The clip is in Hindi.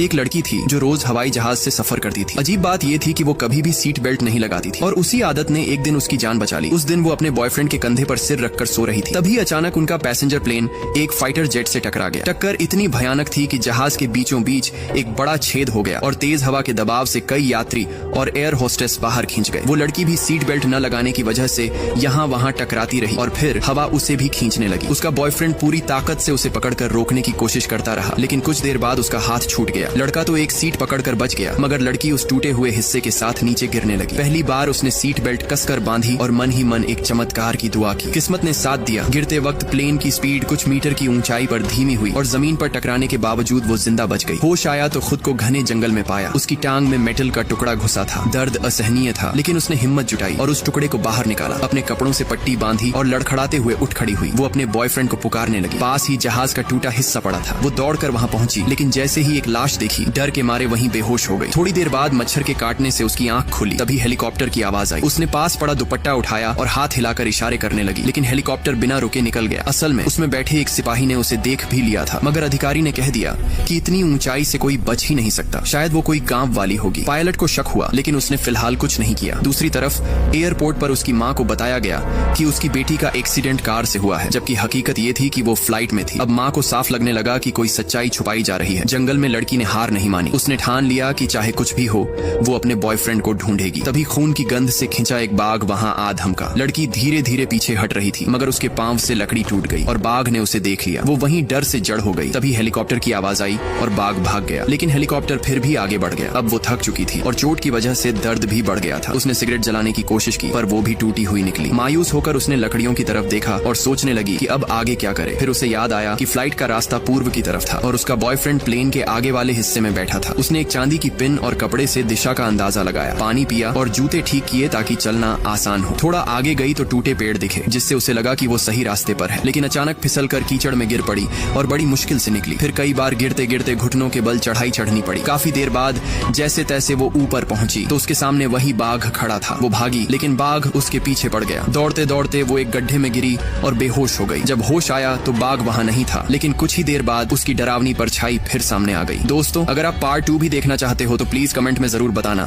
एक लड़की थी जो रोज हवाई जहाज से सफर करती थी। अजीब बात ये थी कि वो कभी भी सीट बेल्ट नहीं लगाती थी और उसी आदत ने एक दिन उसकी जान बचा ली। उस दिन वो अपने बॉयफ्रेंड के कंधे पर सिर रखकर सो रही थी। तभी अचानक उनका पैसेंजर प्लेन एक फाइटर जेट से टकरा गया। टक्कर इतनी भयानक थी कि जहाज के बीचों बीच एक बड़ा छेद हो गया और तेज हवा के दबाव से कई यात्री और एयर होस्टेस बाहर खींच गए। वो लड़की भी सीट बेल्ट न लगाने की वजह से यहाँ वहाँ टकराती रही और फिर हवा उसे भी खींचने लगी। उसका बॉयफ्रेंड पूरी ताकत से उसे पकड़कर रोकने की कोशिश करता रहा, लेकिन कुछ देर बाद उसका हाथ छूट गया। लड़का तो एक सीट पकड़कर बच गया, मगर लड़की उस टूटे हुए हिस्से के साथ नीचे गिरने लगी। पहली बार उसने सीट बेल्ट कसकर बांधी और मन ही मन एक चमत्कार की दुआ की। किस्मत ने साथ दिया। गिरते वक्त प्लेन की स्पीड कुछ मीटर की ऊंचाई पर धीमी हुई और जमीन पर टकराने के बावजूद वो जिंदा बच गई। होश आया तो खुद को घने जंगल में पाया। उसकी टांग में मेटल का टुकड़ा घुसा था। दर्द असहनीय था, लेकिन उसने हिम्मत जुटाई और उस टुकड़े को बाहर निकाला। अपने कपड़ों से पट्टी बांधी और लड़खड़ाते हुए उठ खड़ी हुई। वो अपने बॉयफ्रेंड को पुकारने लगी। पास ही जहाज का टूटा हिस्सा पड़ा था। वो दौड़कर वहां पहुंची, लेकिन जैसे ही एक लाश देखी, डर के मारे वहीं बेहोश हो गई। थोड़ी देर बाद मच्छर के काटने से उसकी आंख खुली। तभी हेलीकॉप्टर की आवाज आई। उसने पास पड़ा दुपट्टा उठाया और हाथ हिलाकर इशारे करने लगी, लेकिन हेलीकॉप्टर बिना रुके निकल गया। असल में उसमें बैठे एक सिपाही ने उसे देख भी लिया था, मगर अधिकारी ने कह दिया कि इतनी ऊंचाई से कोई बच ही नहीं सकता। शायद वो कोई गांव वाली होगी। पायलट को शक हुआ, लेकिन उसने फिलहाल कुछ नहीं किया। दूसरी तरफ एयरपोर्ट पर उसकी माँ को बताया गया कि उसकी बेटी का एक्सीडेंट कार से हुआ है, जबकि हकीकत ये थी कि वो फ्लाइट में थी। अब माँ को साफ लगने लगा कि कोई सच्चाई छुपाई जा रही है। जंगल में लड़की ने हार नहीं मानी। उसने ठान लिया कि चाहे कुछ भी हो, वो अपने बॉयफ्रेंड को ढूंढेगी। तभी खून की गंध से खिंचा एक बाघ वहां आ धमका। लड़की धीरे धीरे पीछे हट रही थी, मगर उसके पांव से लकड़ी टूट गई और बाघ ने उसे देख लिया। वो वहीं डर से जड़ हो गई। तभी हेलीकॉप्टर की आवाज आई और बाघ भाग गया, लेकिन हेलीकॉप्टर फिर भी आगे बढ़ गया। अब वो थक चुकी थी और चोट की वजह से दर्द भी बढ़ गया था। उसने सिगरेट जलाने की कोशिश की, पर वो भी टूटी हुई निकली। मायूस होकर उसने लकड़ियों की तरफ देखा और सोचने लगी कि अब आगे क्या करे। फिर उसे याद आया कि फ्लाइट का रास्ता पूर्व की तरफ था और उसका बॉयफ्रेंड प्लेन के आगे वाले हिस्से में बैठा था। उसने एक चांदी की पिन और कपड़े से दिशा का अंदाजा लगाया, पानी पिया और जूते ठीक किए ताकि चलना आसान हो। थोड़ा आगे गई तो टूटे पेड़ दिखे, जिससे उसे लगा कि वो सही रास्ते पर है, लेकिन अचानक फिसलकर कीचड़ में गिर पड़ी और बड़ी मुश्किल से निकली। फिर कई बार गिरते गिरते घुटनों के बल चढ़ाई चढ़नी पड़ी। काफी देर बाद जैसे तैसे वो ऊपर पहुंची तो उसके सामने वही बाघ खड़ा था। वो भागी, लेकिन बाघ उसके पीछे पड़ गया। दौड़ते दौड़ते वो एक गड्ढे में गिरी और बेहोश हो गई। जब होश आया तो बाघ वहां नहीं था, लेकिन कुछ ही देर बाद उसकी डरावनी परछाई फिर सामने आ गई। दोस्तों, अगर आप पार्ट 2 भी देखना चाहते हो तो प्लीज कमेंट में जरूर बताना।